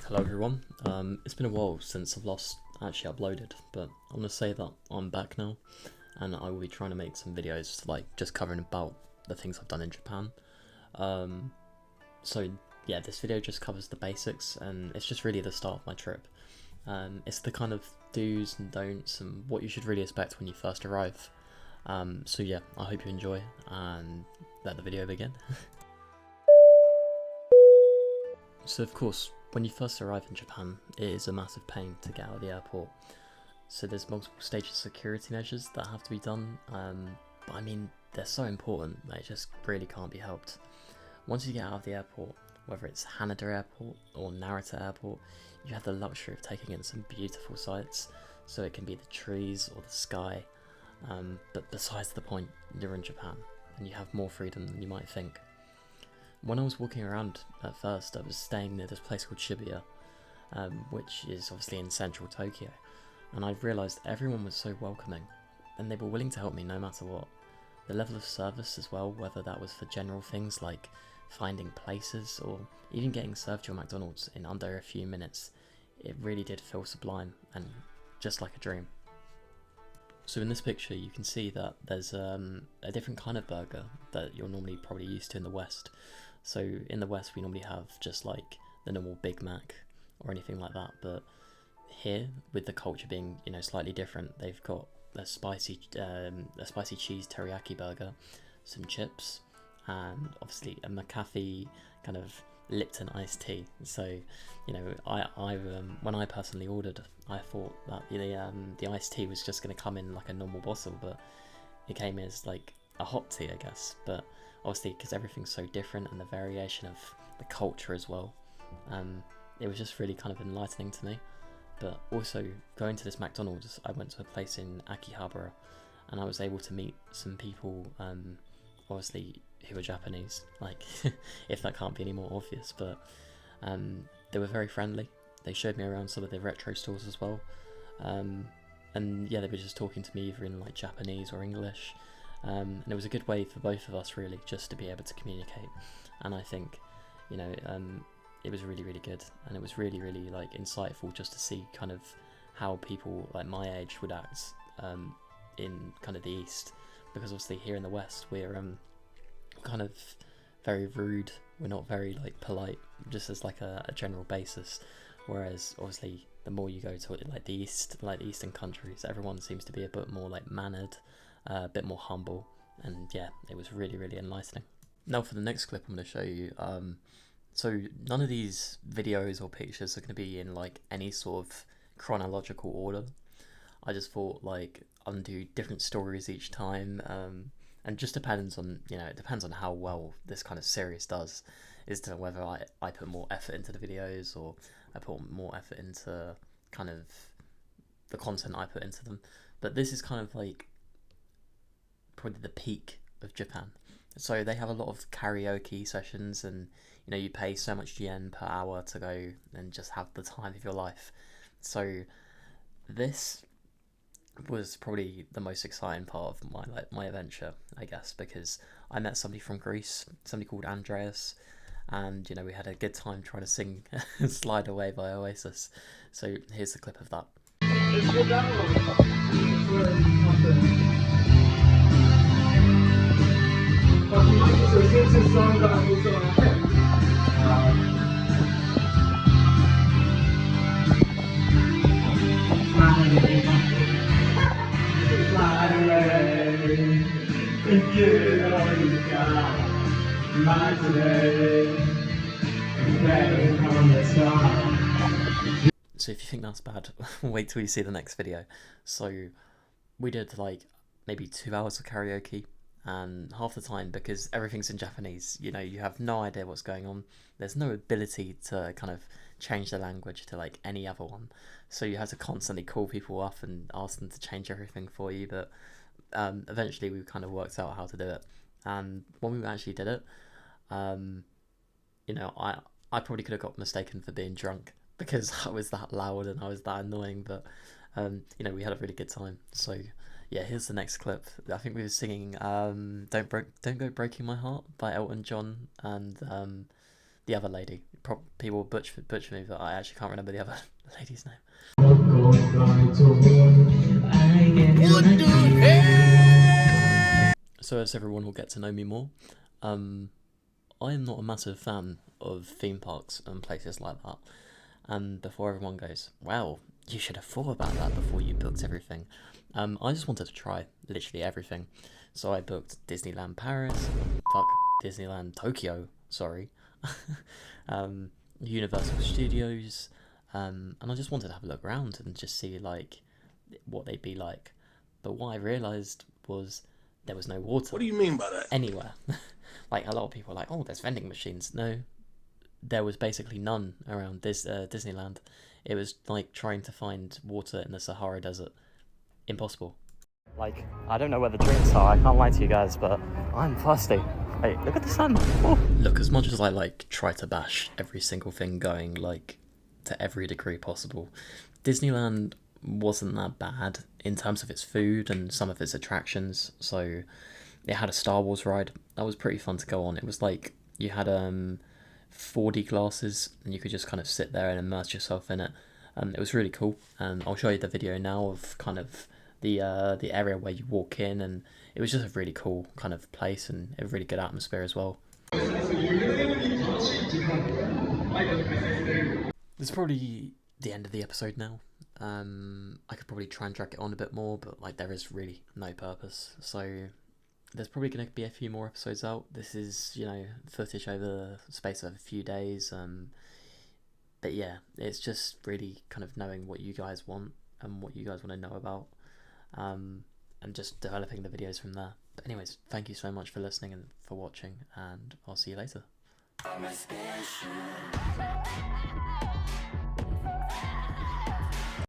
Hello everyone. It's been a while since I've last actually uploaded, but I'm gonna say that I'm back now, and I will be trying to make some videos like just covering about the things I've done in Japan. So yeah, this video just covers the basics, and it's just really the start of my trip. It's the kind of do's and don'ts and what you should really expect when you first arrive. So yeah, I hope you enjoy and let the video begin. So of course, when you first arrive in Japan, it is a massive pain to get out of the airport. So there's multiple stages of security measures that have to be done, but I mean, they're so important that it just really can't be helped. Once you get out of the airport, whether it's Haneda Airport or Narita Airport, you have the luxury of taking in some beautiful sights. So it can be the trees or the sky, but besides the point, you're in Japan and you have more freedom than you might think. When I was walking around at first, I was staying near this place called Shibuya, which is obviously in central Tokyo, and I realised everyone was so welcoming, and they were willing to help me no matter what. The level of service as well, whether that was for general things like finding places or even getting served your McDonald's in under a few minutes, it really did feel sublime and just like a dream. So in this picture you can see that there's a different kind of burger that you're normally probably used to in the West. So in the West we normally have just like the normal Big Mac or anything like that, but here, with the culture being, you know, slightly different, they've got a spicy cheese teriyaki burger, some chips, and obviously a McAfee kind of Lipton iced tea. So, you know, when I personally ordered, I thought that the iced tea was just going to come in like a normal bottle, but it came as like a hot tea, I guess. But obviously, because everything's so different and the variation of the culture as well, it was just really kind of enlightening to me. But also, going to this McDonald's, I went to a place in Akihabara, and I was able to meet some people, obviously, who were Japanese, like, if that can't be any more obvious, but they were very friendly. They showed me around some of the retro stores as well, and yeah, they were just talking to me either in like Japanese or English, and it was a good way for both of us really just to be able to communicate. And I think, you know, it was really, really good, and it was really, really like insightful just to see kind of how people like my age would act in kind of the East, because obviously here in the West we're kind of very rude. We're not very like polite, just as like a general basis. Whereas obviously the more you go to like the East, like the Eastern countries, everyone seems to be a bit more like mannered, a bit more humble, and yeah, it was really, really enlightening. Now for the next clip I'm going to show you, so none of these videos or pictures are going to be in like any sort of chronological order. I just thought like I'll do different stories each time, and just depends on, you know, it depends on how well this kind of series does, as to whether I put more effort into the videos or I put more effort into kind of the content I put into them. But this is kind of like probably the peak of Japan. So they have a lot of karaoke sessions, and you know, you pay so much yen per hour to go and just have the time of your life. So this was probably the most exciting part of my adventure, I guess, because I met somebody from Greece, somebody called Andreas, and you know, we had a good time trying to sing Slide Away by Oasis. So here's the clip of that. So if you think that's bad, wait till you see the next video. So we did like maybe 2 hours of karaoke, and half the time, because everything's in Japanese, you know, you have no idea what's going on. There's no ability to kind of change the language to like any other one, so you have to constantly call people up and ask them to change everything for you. But eventually we kind of worked out how to do it, and when we actually did it, you know, I probably could have got mistaken for being drunk because I was that loud and I was that annoying, but you know, we had a really good time. So yeah, here's the next clip. I think we were singing Don't Go Breaking My Heart by Elton John and the other lady, people butcher me, but I actually can't remember the other lady's name. So as everyone will get to know me more, I am not a massive fan of theme parks and places like that. And before everyone goes, well, you should have thought about that before you booked everything. I just wanted to try literally everything. So I booked Disneyland Paris, Disneyland Tokyo, sorry, Universal Studios, and I just wanted to have a look around and just see like what they'd be like. But what I realised was there was no water. What do you mean by that? Anywhere. Like a lot of people are like, oh, there's vending machines. No, there was basically none around Disneyland. It was like trying to find water in the Sahara Desert. Impossible. Like, I don't know where the drinks are, I can't lie to you guys, but I'm thirsty. Wait, look at the sun. Oh. Look, as much as I like try to bash every single thing going like to every degree possible, Disneyland wasn't that bad in terms of its food and some of its attractions. So it had a Star Wars ride that was pretty fun to go on. It was like you had 4D glasses and you could just kind of sit there and immerse yourself in it. It was really cool, and I'll show you the video now of kind of the area where you walk in, and it was just a really cool kind of place and a really good atmosphere as well. It's probably the end of the episode now. I could probably try and drag it on a bit more, but like there is really no purpose. So there's probably going to be a few more episodes out. This is, you know, footage over the space of a few days. But yeah, it's just really kind of knowing what you guys want and what you guys want to know about, and just developing the videos from there. But anyways, thank you so much for listening and for watching, and I'll see you later.